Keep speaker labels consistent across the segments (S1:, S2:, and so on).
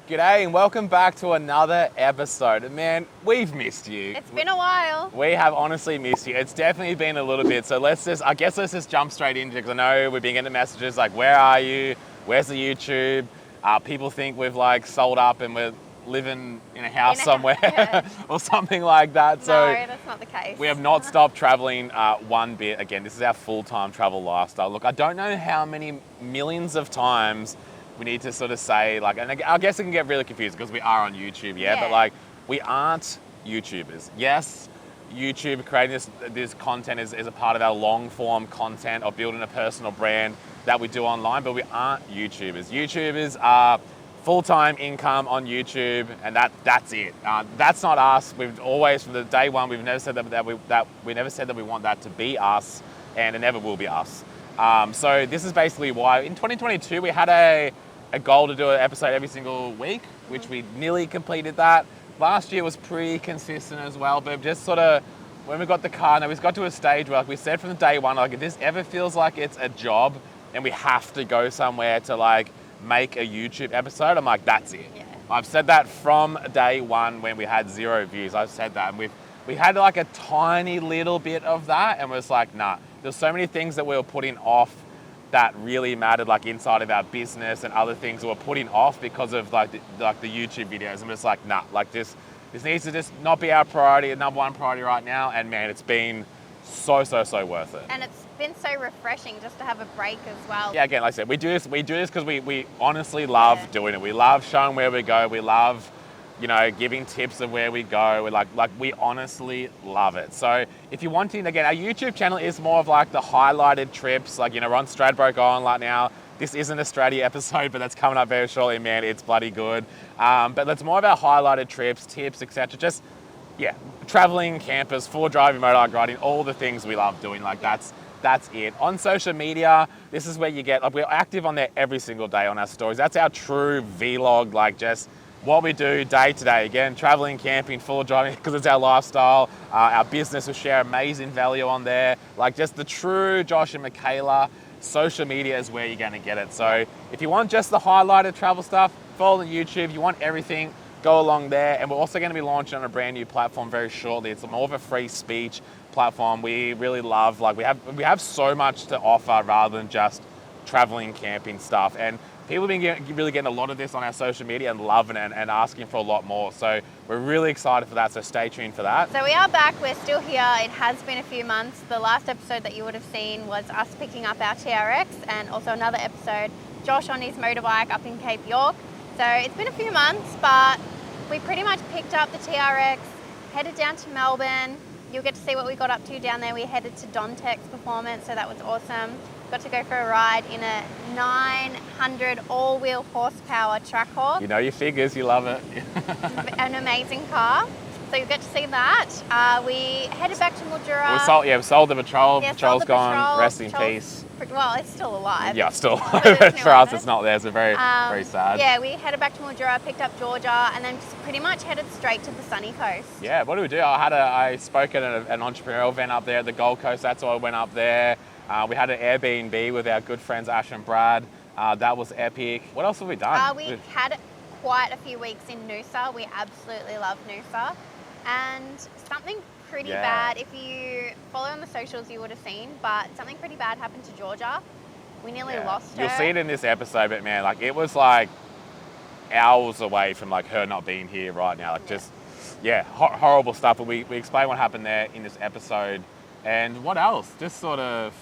S1: G'day and welcome back to another episode. And man, we've missed you.
S2: It's been a while.
S1: We have honestly missed you. It's definitely been a little bit. So let's just jump straight into it because I know we've been getting messages like, where are you? Where's the YouTube? People think we've like sold up and we're living in a house somewhere or something like that.
S2: No, that's not the case.
S1: We have not stopped traveling one bit. Again, this is our full-time travel lifestyle. Look, I don't know how many millions of times we need to sort of say, like, and I guess it can get really confused because we are on YouTube, but like, we aren't YouTubers. Yes, YouTube creating this content is a part of our long-form content of building a personal brand that we do online, but we aren't YouTubers. YouTubers are full-time income on YouTube, and that's it. That's not us. We've always, from the day one, we've never said that we never said that we want that to be us, and it never will be us. So this is basically why in 2022 we had a goal to do an episode every single week, which we nearly completed that. Last year was pretty consistent as well, but just sort of when we got the car, now we've got to a stage where, like we said from the day one, like if this ever feels like it's a job and we have to go somewhere to like make a YouTube episode, I'm like, that's it. Yeah. I've said that from day one when we had 0 views. I've said that, and we had like a tiny little bit of that, and was like, nah. There's so many things that we were putting off that really mattered, like inside of our business and other things that we're putting off because of like the YouTube videos. I'm just like, nah, like this needs to just not be our priority, number one priority right now. And man, it's been so worth it.
S2: And it's been so refreshing just to have a break as well.
S1: Yeah, again, like I said, we do this because we honestly love doing it. We love showing where we go. We love, you know, giving tips of where we go. We're like we honestly love it. So if you're wanting, again, our YouTube channel is more of like the highlighted trips. Like, you know, we're on Stradbroke Island right now. This isn't a Straddy episode, but that's coming up very shortly, man. It's bloody good. But that's more of our highlighted trips, tips, etc. Just, yeah, traveling, campers, full driving, motorbike riding, all the things we love doing. Like that's it. On social media, this is where you get, like, we're active on there every single day on our stories. That's our true vlog, like just what we do day to day. Again, traveling, camping, full driving, because it's our lifestyle. Our business will share amazing value on there. Like just the true Josh and Mikayla. Social media is where you're going to get it. So if you want just the highlighted travel stuff, follow the YouTube. If you want everything, go along there. And we're also going to be launching on a brand new platform very shortly. It's more of a free speech platform. We really love, like we have so much to offer rather than just traveling, camping stuff. And people have been really getting a lot of this on our social media and loving it and asking for a lot more. So we're really excited for that, so stay tuned for that.
S2: So we are back, we're still here. It has been a few months. The last episode that you would have seen was us picking up our TRX, and also another episode, Josh on his motorbike up in Cape York. So it's been a few months, but we pretty much picked up the TRX, headed down to Melbourne. You'll get to see what we got up to down there. We headed to Dontek's Performance, so that was awesome. Got to go for a ride in a 900 all-wheel horsepower track hawk.
S1: You know your figures, you love it.
S2: An amazing car. So you get to see that. We headed back to Mildura.
S1: We sold the Patrol.
S2: Yeah,
S1: Patrol's gone.
S2: Patrol.
S1: Rest in peace.
S2: Well, it's still alive.
S1: Yeah, still alive. For us, it's not there. So very sad.
S2: Yeah, we headed back to Mildura, picked up Jorja, and then just pretty much headed straight to the sunny coast.
S1: Yeah, what do we do? I spoke at an entrepreneurial event up there at the Gold Coast. That's why I went up there. We had an Airbnb with our good friends Ash and Brad. That was epic. What else have we done?
S2: We had quite a few weeks in Noosa. We absolutely love Noosa. And something pretty bad, if you follow on the socials you would have seen, but something pretty bad happened to Jorja. We nearly lost her.
S1: You'll see it in this episode, but man, like it was like hours away from like her not being here right now. Like just, horrible stuff. But we explain what happened there in this episode. And what else? Just sort of...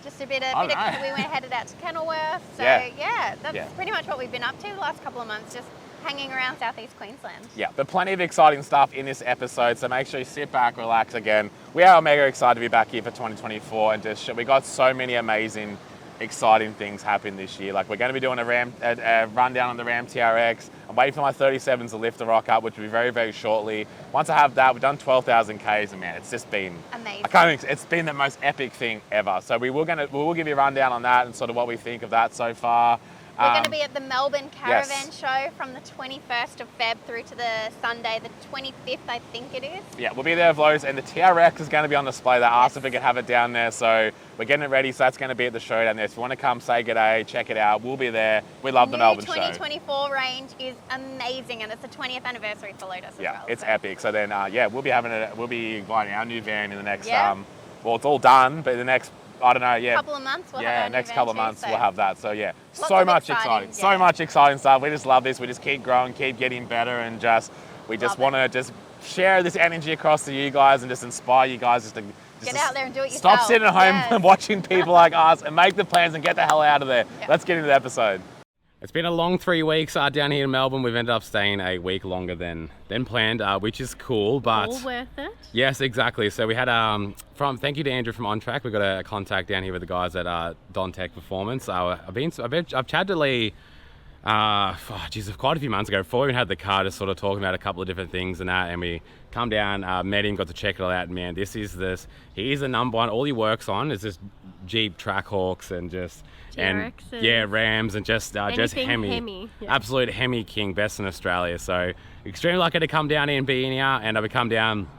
S2: Just a bit of we headed out to Kenilworth. So that's pretty much what we've been up to the last couple of months, just hanging around southeast Queensland. Yeah,
S1: but plenty of exciting stuff in this episode, so make sure you sit back, relax. Again, we are mega excited to be back here for 2024, and we got so many amazing, exciting things happening this year. Like we're going to be doing a rundown on the Ram TRX. I'm waiting for my 37s to lift the rock up, which will be very, very shortly. Once I have that, we've done 12,000 Ks, and man, it's just been
S2: amazing.
S1: It's been the most epic thing ever. So we will give you a rundown on that and sort of what we think of that so far.
S2: We're going to be at the Melbourne Caravan show from the 21st of Feb through to the Sunday, the 25th, I think it is.
S1: Yeah, we'll be there with Lotus, and the TRX is going to be on display. They asked if we could have it down there, so we're getting it ready. So that's going to be at the show down there. If you want to come say g'day, check it out, we'll be there. We love the Melbourne show. The 2024
S2: range is amazing, and it's the 20th anniversary for Lotus as well.
S1: Yeah, it's epic. So then, we'll be inviting our new van in the next, well, it's all done, but the next, I don't know,
S2: couple of months we'll have
S1: next couple of months we'll have that. So yeah,
S2: lots
S1: so
S2: of
S1: much exciting, so much exciting stuff. We just love this. We just keep growing, keep getting better, and we just want to just share this energy across to you guys and just inspire you guys just
S2: get out there and do it yourself.
S1: Stop sitting at home and watching people like us and make the plans and get the hell out of there. Yep. Let's get into the episode. It's been a long 3 weeks down here in Melbourne. We've ended up staying a week longer than planned, which is cool, but
S2: all worth it.
S1: Yes, exactly. So we had thank you to Andrew from On Track. We got a contact down here with the guys at Don Tech Performance. I've chatted to Lee. Quite a few months ago, before we had the car, just sort of talking about a couple of different things and that, and we come down, met him, got to check it all out, and man, he is the number one. All he works on is just Jeep Trackhawks and just Rams and just Hemi. Yeah. Absolute Hemi king, best in Australia. So extremely lucky to come down here and be in here, and we come down,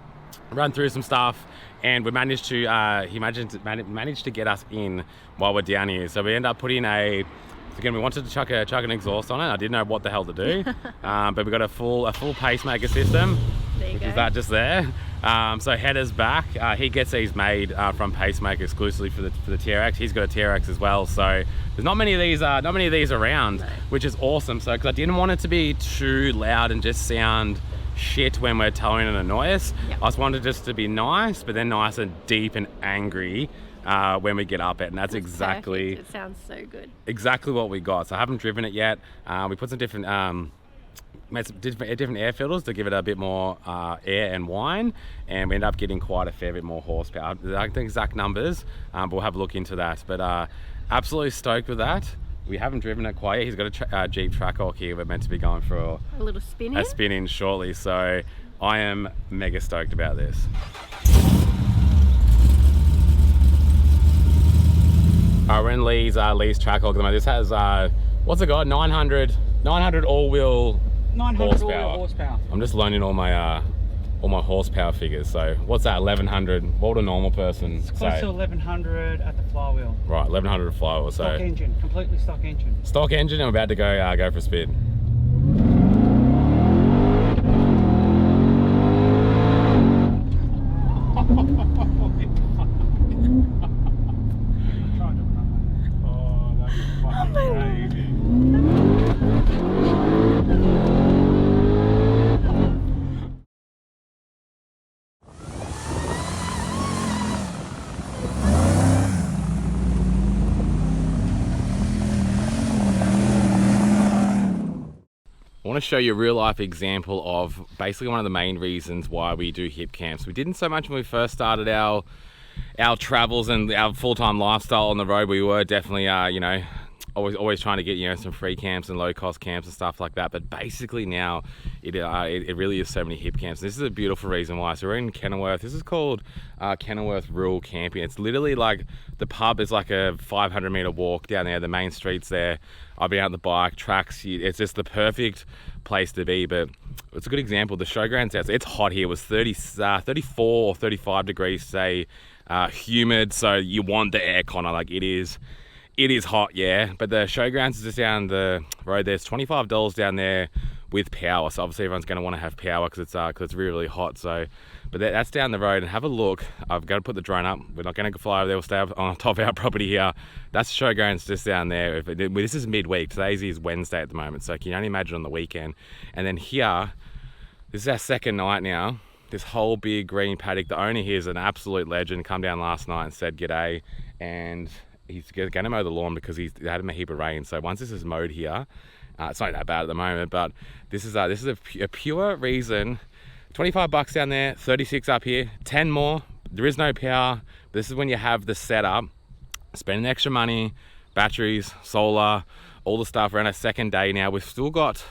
S1: run through some stuff, and we managed to he managed to get us in while we're down here. So we end up putting again, we wanted to chuck an exhaust on it. I didn't know what the hell to do, but we got a full pacemaker system, which is that just there. So header's back. He gets these made from Pacemaker exclusively for the TRX. He's got a TRX as well. So there's not many of these around, which is awesome. So because I didn't want it to be too loud and just sound shit when we're towing and annoy us. Yep. I just wanted just to be nice, but then nice and deep and angry when we get up it, and that's exactly
S2: perfect. It sounds so good.
S1: Exactly what we got. So I haven't driven it yet. We put some different different air filters to give it a bit more air and wine, and we end up getting quite a fair bit more horsepower. Like the exact numbers, but we'll have a look into that. But absolutely stoked with that. We haven't driven it quite yet. He's got a Jeep Trackhawk here. We're meant to be going for a
S2: little spin
S1: in shortly. So I am mega stoked about this. We're in Lee's Trackhawk at the moment. This has, what's it got? 900 all-wheel horsepower. I'm just learning all my horsepower figures. So what's that, 1100? What would a normal person say?
S3: It's close to 1100 at the flywheel.
S1: Right, 1100 flywheel. So
S3: stock engine, completely stock engine.
S1: Stock engine, and we're about to go for a spin. I want to show you a real life example of basically one of the main reasons why we do hip camps. We didn't so much when we first started our travels and our full-time lifestyle on the road. We were definitely always trying to get some free camps and low cost camps and stuff like that. But basically now it really is so many hip camps. This is a beautiful reason why. So we're in Kenilworth. This is called Kenilworth Rural Camping. It's literally like the pub is like a 500 meter walk down there. The main street's there. I've been out on the bike tracks. It's just the perfect place to be. But it's a good example. The showgrounds outside. It's hot here. It was 34 or 35 degrees today. Humid. So you want the aircon. Like it is hot, yeah, but the showgrounds is just down the road. There's $25 down there with power, so obviously everyone's going to want to have power because it's really, really hot. So, but that's down the road, and have a look. I've got to put the drone up. We're not going to fly over there. We'll stay up on top of our property here. That's the showgrounds just down there. This is midweek. Today's is Wednesday at the moment, so can you only imagine on the weekend? And then here, this is our second night now. This whole big green paddock. The owner here is an absolute legend. Come down last night and said g'day, and he's going to mow the lawn because he's had a heap of rain. So once this is mowed here, it's not that bad at the moment, but this is a pure reason. $25 down there, 36 up here, 10 more. There is no power. This is when you have the setup, spending extra money, batteries, solar, all the stuff. We're on our second day now. We've still got,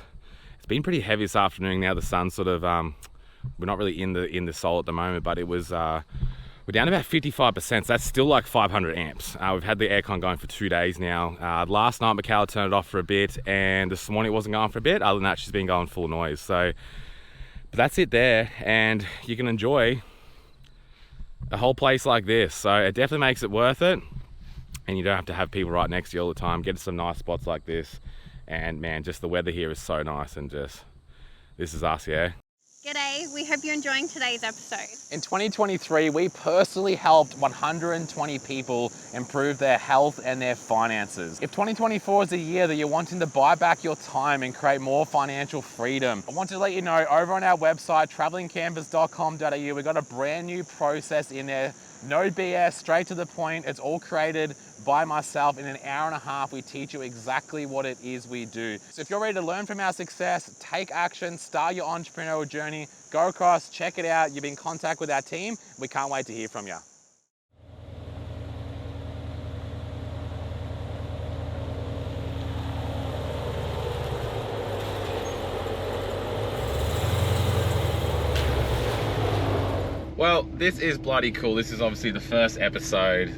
S1: it's been pretty heavy this afternoon now. The sun's sort of, we're not really in the sol at the moment, but it was, We're down about 55%, so that's still like 500 amps. We've had the aircon going for 2 days now. Last night, Mikayla turned it off for a bit, and this morning it wasn't going for a bit. Other than that, she's been going full noise. So, but that's it there, and you can enjoy a whole place like this. So it definitely makes it worth it, and you don't have to have people right next to you all the time. Get to some nice spots like this, and man, just the weather here is so nice, and just, this is us, yeah.
S2: G'day, we hope you're enjoying today's episode.
S1: In 2023, we personally helped 120 people improve their health and their finances. If 2024 is the year that you're wanting to buy back your time and create more financial freedom, I want to let you know over on our website, travelingcampers.com.au, we've got a brand new process in there. No BS, straight to the point. It's all created by myself. In an hour and a half, we teach you exactly what it is we do. So if you're ready to learn from our success, take action, start your entrepreneurial journey, go across, check it out. You've been in contact with our team. We can't wait to hear from you. Well, this is bloody cool. This is obviously the first episode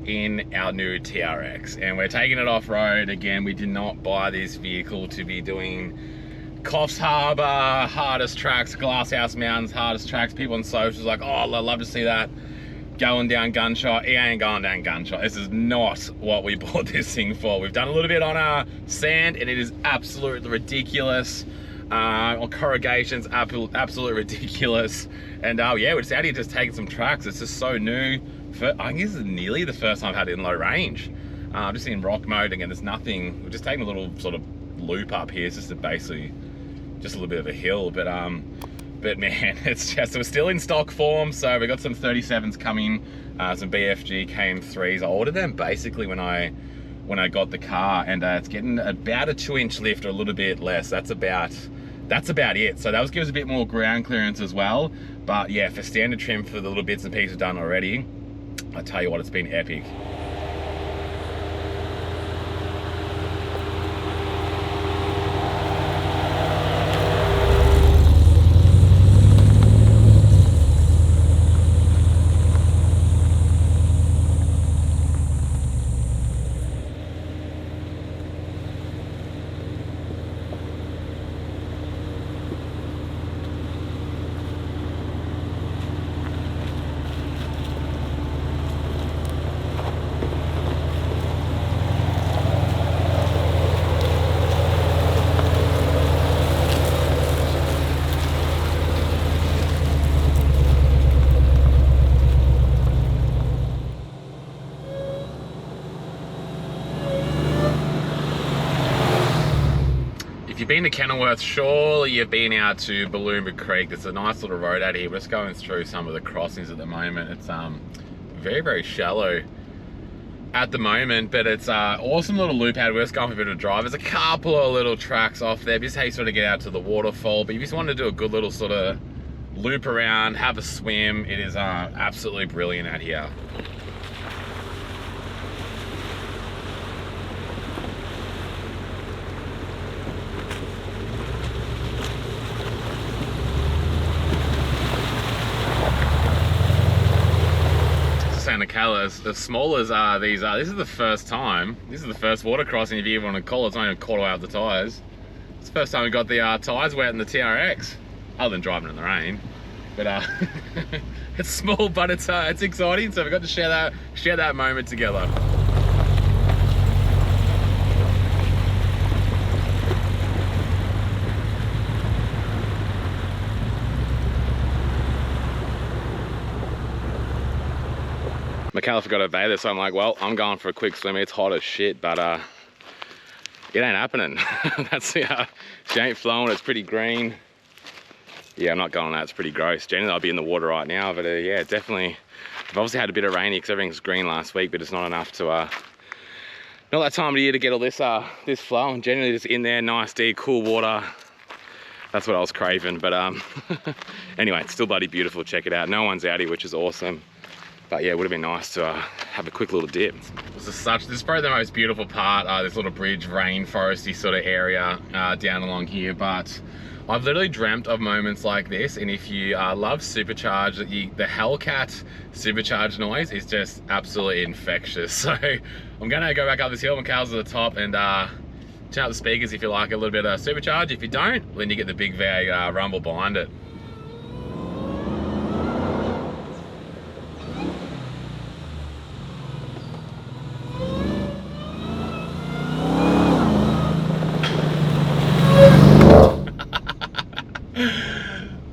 S1: in our new TRX, and we're taking it off-road. Again, we did not buy this vehicle to be doing Coffs Harbour, hardest tracks, Glasshouse Mountains, hardest tracks. People on socials like, oh, I'd love to see that going down Gunshot. It ain't going down Gunshot. This is not what we bought this thing for. We've done a little bit on our sand, and it is absolutely ridiculous. On corrugations, absolutely ridiculous. And yeah, we're just out here just taking some tracks. It's just so new. I think this is nearly the first time I've had it in low range. Just in rock mode. Again, there's nothing. We're just taking a little sort of loop up here. It's just basically just a little bit of a hill. But man, it's just, we're still in stock form. So we got some 37s coming, some BFG KM3s. I ordered them basically when I got the car, and it's getting about a 2-inch lift or a little bit less. That's about it. So that was gives us a bit more ground clearance as well. But yeah, for standard trim for the little bits and pieces done already, I tell you what, it's been epic. If you've been to Kenilworth, surely you've been out to Balloonba Creek. There's a nice little road out here. We're just going through some of the crossings at the moment. It's very, very shallow at the moment, but it's awesome little loop out. We're just going for a bit of a drive. There's a couple of little tracks off there. This is how you sort of get out to the waterfall, but if you just want to do a good little sort of loop around, have a swim, it is absolutely brilliant out here. Mikayla, as small as these are, this is the first time, this is the first water crossing, if you even want to call it. It's not even caught out the tyres. It's the first time we got the tyres wet in the TRX, other than driving in the rain. But it's small, but it's exciting, so we got to share that moment together. Mikayla forgot to bathe it, so I'm like, well, I'm going for a quick swim. It's hot as shit, but it ain't happening. That's she ain't flowing. It's pretty green. Yeah, I'm not going on that. It's pretty gross. Generally, I'll be in the water right now, but yeah, definitely. I've obviously had a bit of rainy because everything's green last week, but it's not enough to not that time of year to get all this this flow. And generally, just in there, nice deep, cool water. That's what I was craving. But anyway, it's still bloody beautiful. Check it out. No one's out here, which is awesome. But yeah, it would have been nice to have a quick little dip. This is probably the most beautiful part, this little bridge, rainforesty sort of area down along here. But I've literally dreamt of moments like this, and if you love supercharged, the Hellcat supercharged noise is just absolutely infectious. So I'm gonna go back up this hill, Mikayla's at the top, and turn up the speakers if you like a little bit of supercharge. If you don't, then you get the big V8 rumble behind it.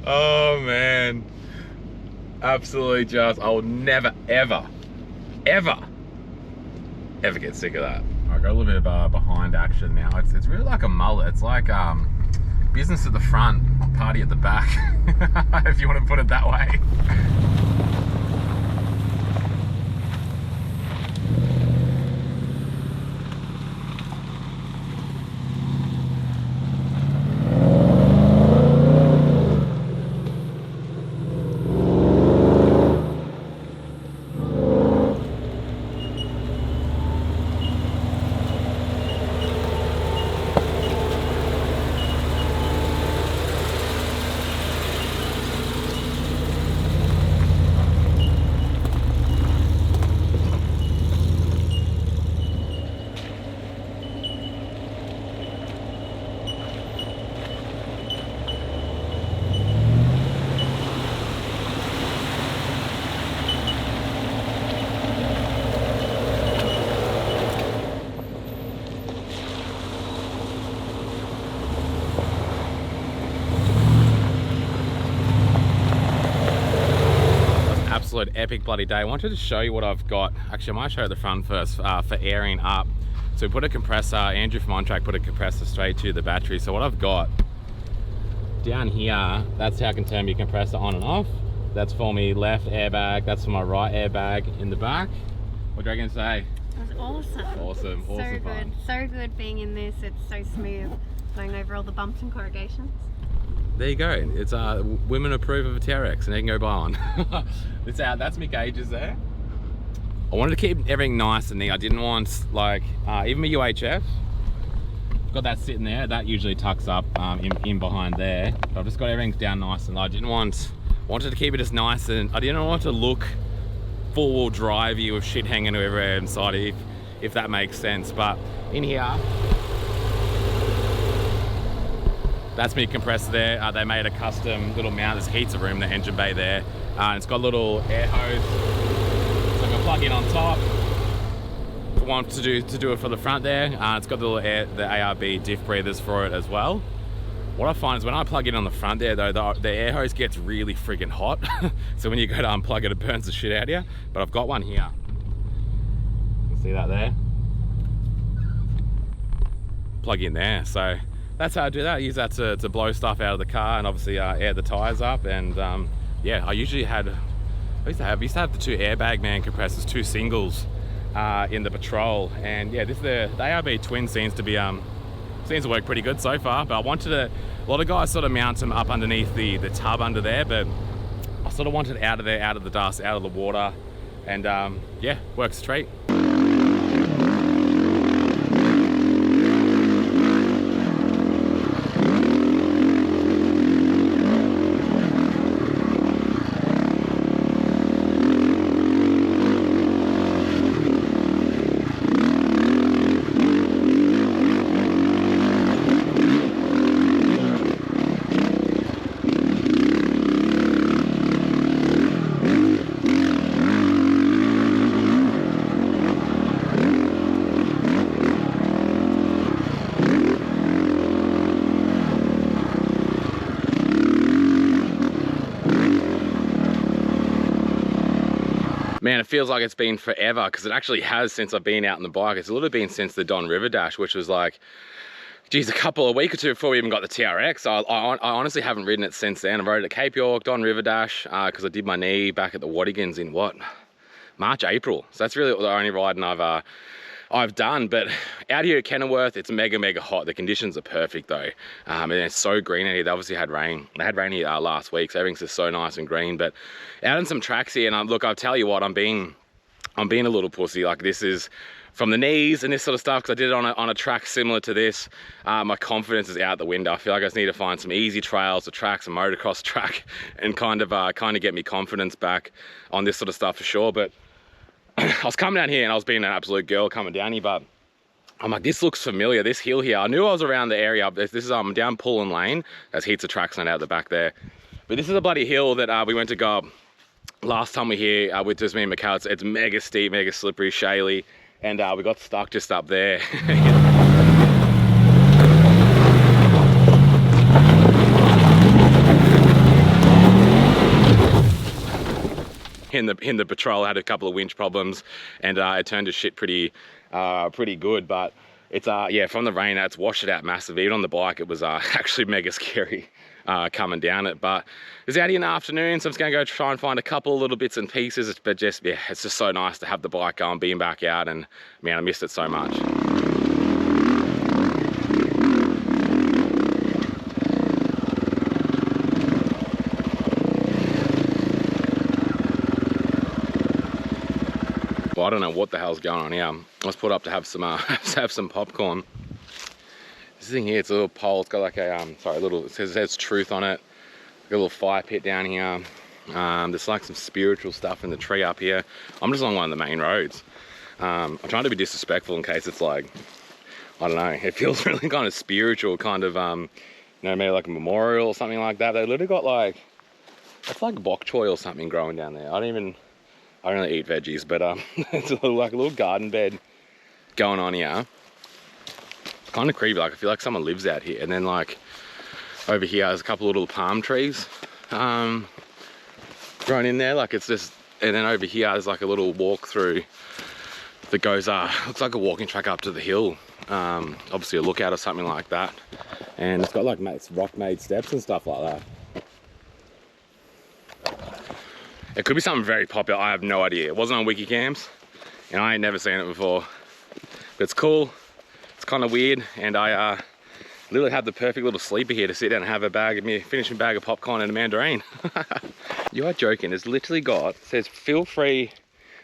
S1: Oh man, absolutely just, I will never, ever get sick of that. I got a little bit of behind action now. It's really like a mullet. It's like business at the front, party at the back, if you want to put it that way. Epic bloody day. I wanted to show you what I've got. Actually, I might show you the front first for airing up. So we put a compressor, Andrew from OnTrack put a compressor straight to the battery. So what I've got down here, that's how I can turn your compressor on and off. That's for me left airbag, that's for my right airbag in the back. What do you reckon, say?
S2: That's awesome.
S1: Awesome
S2: So good.
S1: fun.
S2: So good being in this. It's so smooth going over all the bumps and corrugations.
S1: There you go. It's women approve of a TRX, and they can go buy one. It's out. That's my gauges there. I wanted to keep everything nice and neat. I didn't want like even my UHF. Got that sitting there. That usually tucks up in behind there. But I've just got everything down nice, and I wanted to keep it as nice, and I didn't want to look four-wheel drivey with shit hanging everywhere inside, if that makes sense. But in here. That's my compressor there. They made a custom little mount. There's heaps of room in the engine bay there. It's got a little air hose, so I can plug in on top. If I want to do it for the front there. It's got the ARB diff breathers for it as well. What I find is when I plug in on the front there though, the air hose gets really freaking hot. So when you go to unplug it, it burns the shit out of you. But I've got one here. You can see that there. Plug in there. So that's how I do that. I use that to blow stuff out of the car and obviously air the tires up. And yeah, I used to have the two airbag man compressors, two singles in the Patrol. And yeah, the ARB twin seems to work pretty good so far. But I wanted a lot of guys sort of mount them up underneath the tub under there, but I sort of wanted it out of there, out of the dust, out of the water, and yeah, works a treat. Man, it feels like it's been forever, because it actually has since I've been out on the bike. It's literally been since the Don River Dash, which was like, geez, a week or two before we even got the TRX. I honestly haven't ridden it since then. I rode it at Cape York, Don River Dash, because I did my knee back at the Wattigans in what? March, April. So that's really the only riding I've done. But out here at Kenilworth, it's mega hot. The conditions are perfect though, and it's so green out here. They obviously had rain. They had rain here last week, so everything's just so nice and green. But out in some tracks here, and look, I'll tell you what, I'm being a little pussy. Like, this is from the knees and this sort of stuff, because I did it on a track similar to this. My confidence is out the window. I feel like I just need to find some easy trails or tracks, a motocross track, and kind of get me confidence back on this sort of stuff for sure. But I was coming down here and I was being an absolute girl coming down here, but I'm like, this looks familiar, this hill here. I knew I was around the area. This is down Pullen Lane. There's heaps of tracks out the back there. But this is a bloody hill that we went to go up last time we were here with just me and Mikayla. It's mega steep, mega slippery, shaly. And we got stuck just up there. In the patrol, I had a couple of winch problems, and it turned to shit pretty good. But it's yeah, from the rain, it's washed it out massively. Even on the bike, it was actually mega scary coming down it. But it was out here in the afternoon, so I'm just gonna go try and find a couple of little bits and pieces. But just, yeah, it's just so nice to have the bike going, being back out, and man, I missed it so much. Well, I don't know what the hell's going on here. I was put up to have some popcorn. This thing here, it's a little pole. It's got like a it says truth on it. Got a little fire pit down here. There's like some spiritual stuff in the tree up here. I'm just on one of the main roads. I'm trying to be disrespectful in case it's like, I don't know, it feels really kind of spiritual, kind of, you know, maybe like a memorial or something like that. They literally got like, it's like bok choy or something growing down there. I don't really eat veggies, but it's like a little garden bed going on here. It's kind of creepy. Like, I feel like someone lives out here. And then like over here, there's a couple of little palm trees grown in there. Like, it's just, and then over here, there's like a little walk through that goes, looks like a walking track up to the hill. Obviously a lookout or something like that. And it's got like rock-made steps and stuff like that. It could be something very popular. I have no idea. It wasn't on Wikicams, and I ain't never seen it before. But it's cool. It's kind of weird, and I literally had the perfect little sleeper here to sit down and have finish a bag of popcorn and a mandarin. You are joking. It's literally got, it says, feel free,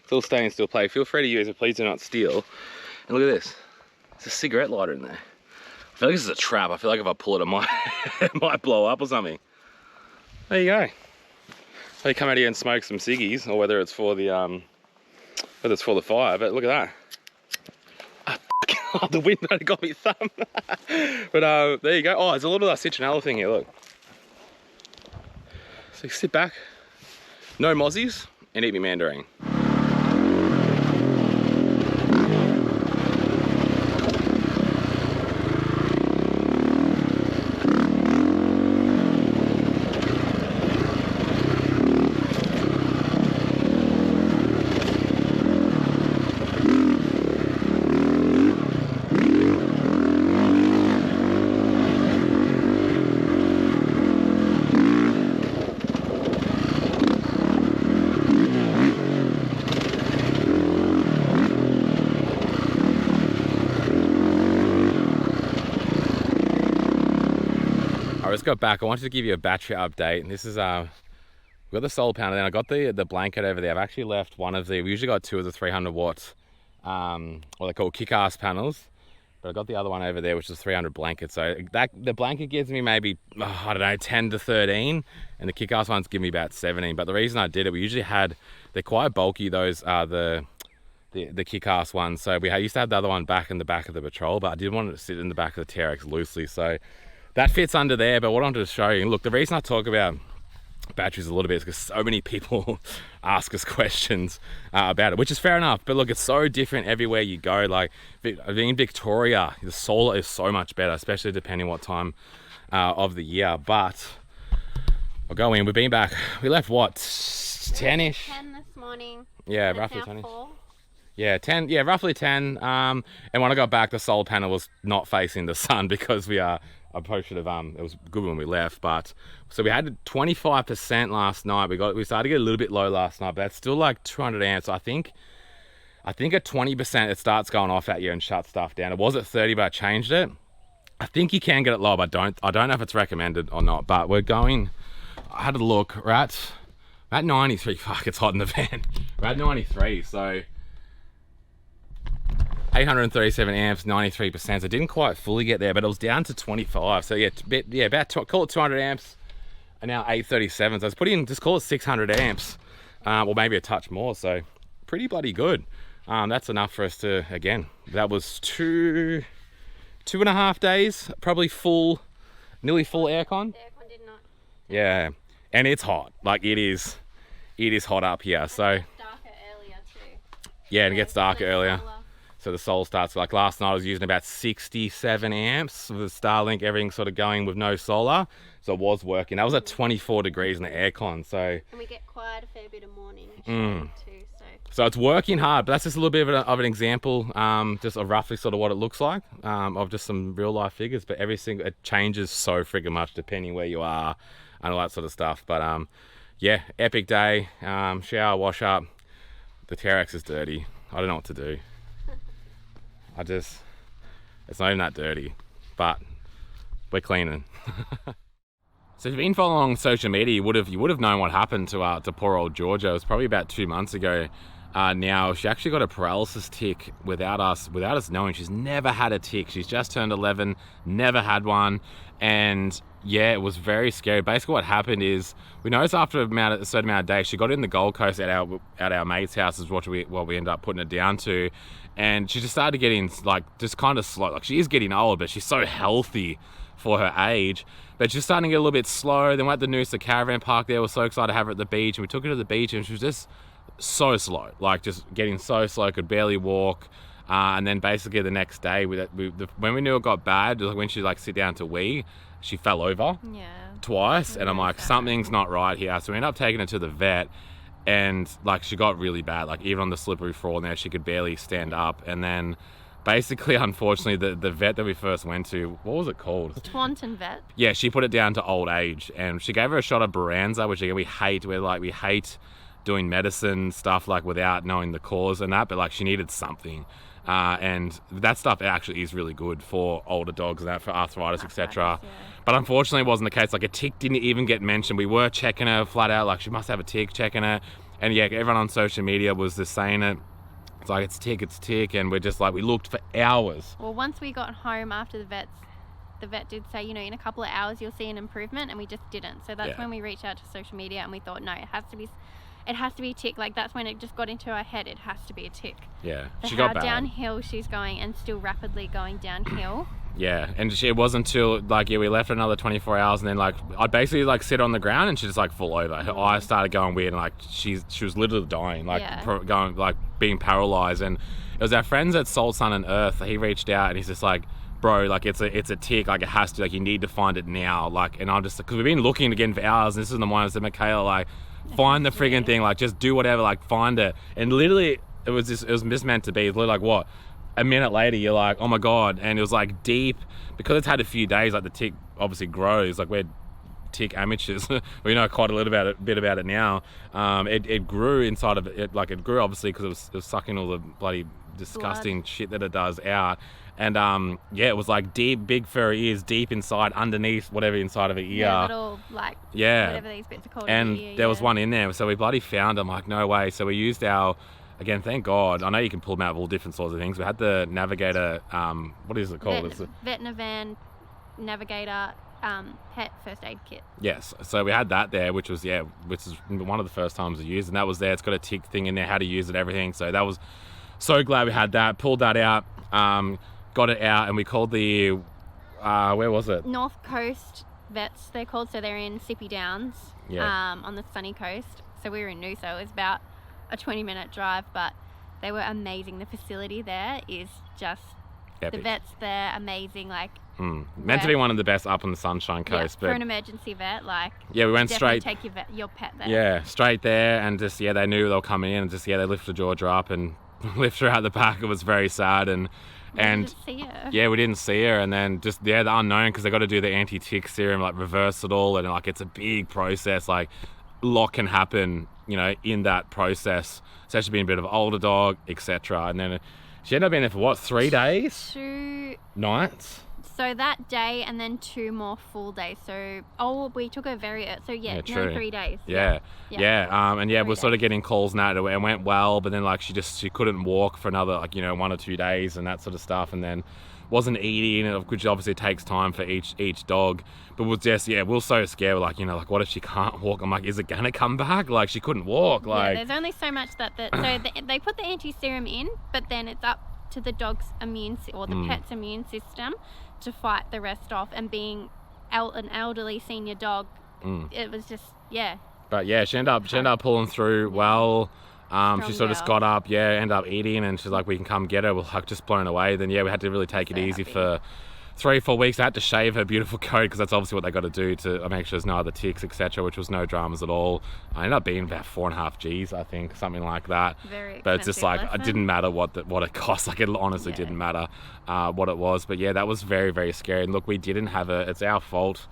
S1: still stay and still play. Feel free to use it. Please do not steal. And look at this. It's a cigarette lighter in there. I feel like this is a trap. I feel like if I pull it, it might blow up or something. There you go. They come out here and smoke some ciggies, or whether it's for the fire. But look at that. Oh, the wind got me thumb. But there you go. Oh, there's a little citronella thing here. Look. So sit back, no mozzies, and eat me mandarin. Let's go back. I wanted to give you a battery update. This is we've got the solar panel, then I got the blanket over there. I've actually left one of we usually got two of the 300 watts what they call kick-ass panels, but I got the other one over there, which is 300 blanket. So the blanket gives me maybe, I don't know, 10 to 13, and the kick-ass ones give me about 17. But the reason I did it, we usually they're quite bulky, those the kick-ass ones. So we used to have the other one back in the back of the Patrol, but I didn't want it to sit in the back of the TRX loosely. So that fits under there. But what I wanted to show you, look, the reason I talk about batteries a little bit is because so many people ask us questions about it, which is fair enough. But look, it's so different everywhere you go. Like in Victoria, the solar is so much better, especially depending what time of the year. But I'll go in. We've been back. We left what, 10ish?
S2: 10 this morning.
S1: Yeah, roughly 10ish. Yeah, 10. Yeah, roughly 10. And when I got back, the solar panel was not facing the sun because I probably should have, it was good when we left, but, so we had 25% last night. We started to get a little bit low last night, but that's still like 200 amps. I think at 20% it starts going off at you and shuts stuff down. It was at 30, but I changed it. I think you can get it low, but I don't know if it's recommended or not, but we're going, I had a look, we're at 93, fuck, it's hot in the van. We're at 93, so 837 amps, 93%. So it didn't quite fully get there, but it was down to 25. So call it 200 amps, and now 837. So it's put in, just call it 600 amps, or maybe a touch more. So pretty bloody good. That's enough for us to, again, that was 2.5 days, probably nearly full aircon.
S2: The aircon did not.
S1: Yeah, and it's hot. Like it is hot up here. So
S2: Darker earlier too.
S1: yeah, and it gets darker earlier.
S2: Solar.
S1: So the solar starts, like last night I was using about 67 amps with Starlink, everything sort of going with no solar. So it was working. That was at 24 degrees in the aircon. So
S2: And we get quite a fair bit of morning
S1: Mm.
S2: too.
S1: So it's working hard, but that's just a little bit of an example, just of roughly sort of what it looks like, of just some real life figures. But it changes so friggin' much depending where you are and all that sort of stuff. But yeah, epic day. Shower, wash up. The TRX is dirty. I don't know what to do. It's not even that dirty, but we're cleaning. So if you've been following on social media, you would have known what happened to poor old Jorja. It was probably about 2 months ago. Now she actually got a paralysis tick without us knowing. She's never had a tick. She's just turned 11, never had one, and yeah, it was very scary. Basically, what happened is we noticed after a certain amount of days, she got in the Gold Coast at our mate's house, is what we ended up putting it down to, and she just started getting like just kind of slow. Like she is getting old, but she's so healthy for her age. But she's starting to get a little bit slow. Then we had the Noosa Caravan Park there. We're so excited to have her at the beach, and we took her to the beach, and she was just so slow, like just getting so slow, could barely walk. And then basically the next day, when we knew it got bad, like when she like sit down to wee, she fell over twice, and I'm like, something's not right here. So we ended up taking her to the vet, and like she got really bad, like even on the slippery floor there, she could barely stand up. And then basically, unfortunately, the vet that we first went to, what was it called?
S2: Taunton vet.
S1: Yeah, she put it down to old age, and she gave her a shot of Baranza, which again we hate doing medicine stuff like without knowing the cause and that, but like she needed something, and that stuff actually is really good for older dogs and that, for arthritis, etc.
S2: Yeah.
S1: But unfortunately it wasn't the case. Like a tick didn't even get mentioned. We were checking her flat out, like she must have a tick, checking her, and yeah, everyone on social media was just saying it. It's like, it's tick, and we're just like, we looked for hours.
S2: Well, once we got home after the vet did say, in a couple of hours you'll see an improvement, and we just didn't. So that's when we reached out to social media, and we thought, no, it has to be a tick. Like that's when it just got into our head, it has to be a tick.
S1: Yeah,
S2: she got bad. Downhill she's going, and still rapidly going downhill.
S1: Yeah, and it wasn't until we left for another 24 hours, and then like I'd basically like sit on the ground, and she just like fall over. Her eyes started going weird, and like she was literally dying, going like being paralyzed. And it was our friends at Soul, Sun and Earth. He reached out, and he's just like, bro, like it's a tick, like it has to, like you need to find it now, like. And I'm just, because we've been looking again for hours, and this is the morning I said, Mikayla, like find the friggin' thing, like just do whatever, like find it. And literally it was just meant to be. It's literally like what, a minute later you're like, oh my god. And it was like deep, because it's had a few days, like the tick obviously grows, like we're tick amateurs. We know quite a little bit about it now. It grew inside of it, like it grew obviously because it was sucking all the bloody disgusting blood shit that it does out. And it was like deep, big furry ears deep inside, underneath whatever inside of her ear.
S2: Yeah, little like whatever these bits are called.
S1: And
S2: ear,
S1: there was one in there, so we bloody found them. Like, no way. So we used our, again, thank God. I know you can pull them out of all different sorts of things. We had the Navigator. What is it called?
S2: Vetnavan Navigator pet first aid kit.
S1: Yes. So we had that there, which is one of the first times we used, and that was there. It's got a tick thing in there, how to use it, everything. So that was so glad we had that. Pulled that out. Got it out, and we called the where was it?
S2: North Coast Vets, they're called. So they're in Sippy Downs, on the sunny coast. So we were in Noosa. It was about a 20-minute drive, but they were amazing. The facility there is just epic. The vets there, amazing. Like
S1: meant to be one of the best up on the Sunshine Coast.
S2: But for an emergency vet, like
S1: we went straight.
S2: Take your pet there.
S1: Yeah, straight there, and just they knew they were coming in, and just they lifted Jorja up and lifted her out the back. It was very sad, and we didn't see her. Yeah, we didn't see her, and then just the unknown, because they got to do the anti-tick serum, like reverse it all, and like it's a big process. Like a lot can happen, in that process. Especially being a bit of an older dog, etc. And then she ended up being there for what, 3 days?
S2: 2
S1: nights.
S2: So that day and then 2 more full days. So, we took her very early. So,
S1: Yeah, true.
S2: nearly 3 days.
S1: Yeah. And yeah,
S2: 3
S1: we're sort of
S2: days.
S1: getting calls now. It went well, but then like she couldn't walk for another 1 or 2 days and that sort of stuff, and then wasn't eating, which obviously takes time for each dog. But we're just we're so scared. We're like, what if she can't walk? I'm like, is it gonna come back? Like, she couldn't walk. Like,
S2: there's only so much that they put the anti-serum in, but then it's up to the dog's the pet's immune system to fight the rest off. And being an elderly senior dog, it was just
S1: But yeah, she ended up pulling through well. She sort of
S2: girl.
S1: got up, ended up eating, and she's like, we can come get her. We're like just blown away. Then we had to really take it easy for 3-4 weeks. I had to shave her beautiful coat because that's obviously what they got to do to make sure there's no other ticks, etc., which was no dramas at all. I ended up being about 4.5 G's, I think, something like that.
S2: Very
S1: but it's just like, it didn't matter what it cost. Like, it honestly didn't matter what it was. But yeah, that was very, very scary. And look, we didn't have her. It's our fault.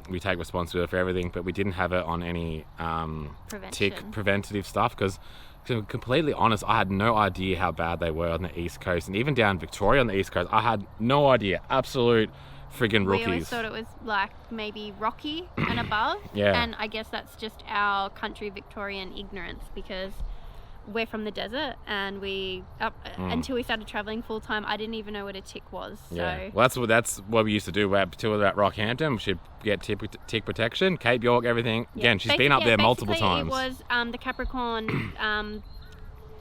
S1: We take responsibility for everything, but we didn't have it on any tick preventative stuff because, to be completely honest, I had no idea how bad they were on the East Coast, and even down Victoria on the East Coast, I had no idea. Absolute friggin' rookies.
S2: We always thought it was like maybe Rocky and above. And I guess that's just our country Victorian ignorance, because we're from the desert, and until we started traveling full time, I didn't even know what a tick was. So
S1: well, that's what we used to do. At Rockhampton, she'd get tick protection, Cape York, everything. Again, she's been up there multiple times.
S2: It was the Capricorn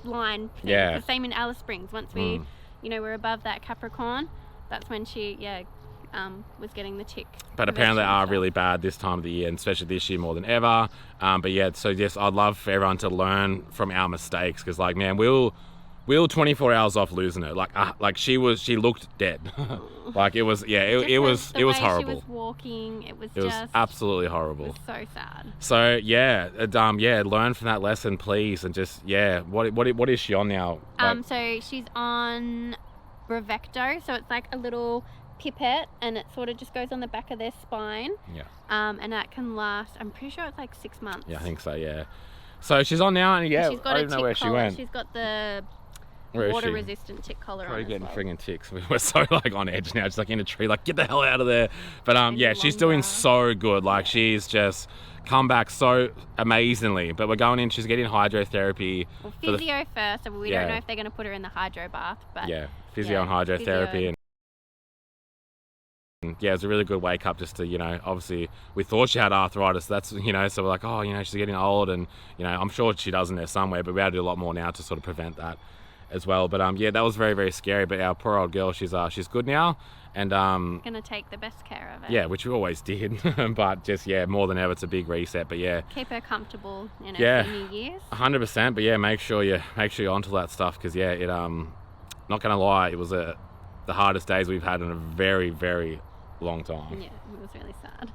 S2: line thing.
S1: Yeah.
S2: The same in Alice Springs. Once we we're above that Capricorn, that's when she was getting the tick.
S1: But apparently they are really bad this time of the year, and especially this year more than ever. But yeah, so yes, I'd love for everyone to learn from our mistakes, because like, man, we were 24 hours off losing her. Like she looked dead. Like, it was horrible.
S2: She was walking. It was
S1: absolutely horrible.
S2: It was so sad.
S1: So learn from that lesson, please, and just what is she on now?
S2: So she's on Brevecto. So it's like a little pipette, and it sort of just goes on the back of their spine. And that can last, I'm pretty sure it's like 6 months.
S1: Yeah, I think so. Yeah. So she's on now, and
S2: she's got
S1: I don't know where she went.
S2: She's got the
S1: Where
S2: water resistant tick collar
S1: Probably
S2: on.
S1: Getting friggin' ticks. We're so like on edge now, just like in a tree, like get the hell out of there. But she's doing so good. Like, she's just come back so amazingly. But we're going in. She's getting hydrotherapy.
S2: Well, physio first. So we don't know if they're going to put her in the hydro bath. But
S1: physio and hydrotherapy. And yeah, it was a really good wake up, just to, obviously we thought she had arthritis. That's, so we're like, she's getting old, and, I'm sure she does in there somewhere, but we had to do a lot more now to sort of prevent that as well. But that was very, very scary. But our poor old girl, she's good now, and
S2: gonna take the best care of it.
S1: Yeah, which we always did. But just more than ever, it's a big reset. But
S2: keep her comfortable in her senior years.
S1: 100%. But make sure you're onto that stuff, because it not gonna lie, it was the hardest days we've had in a very, very long time.
S2: Yeah, it was really sad.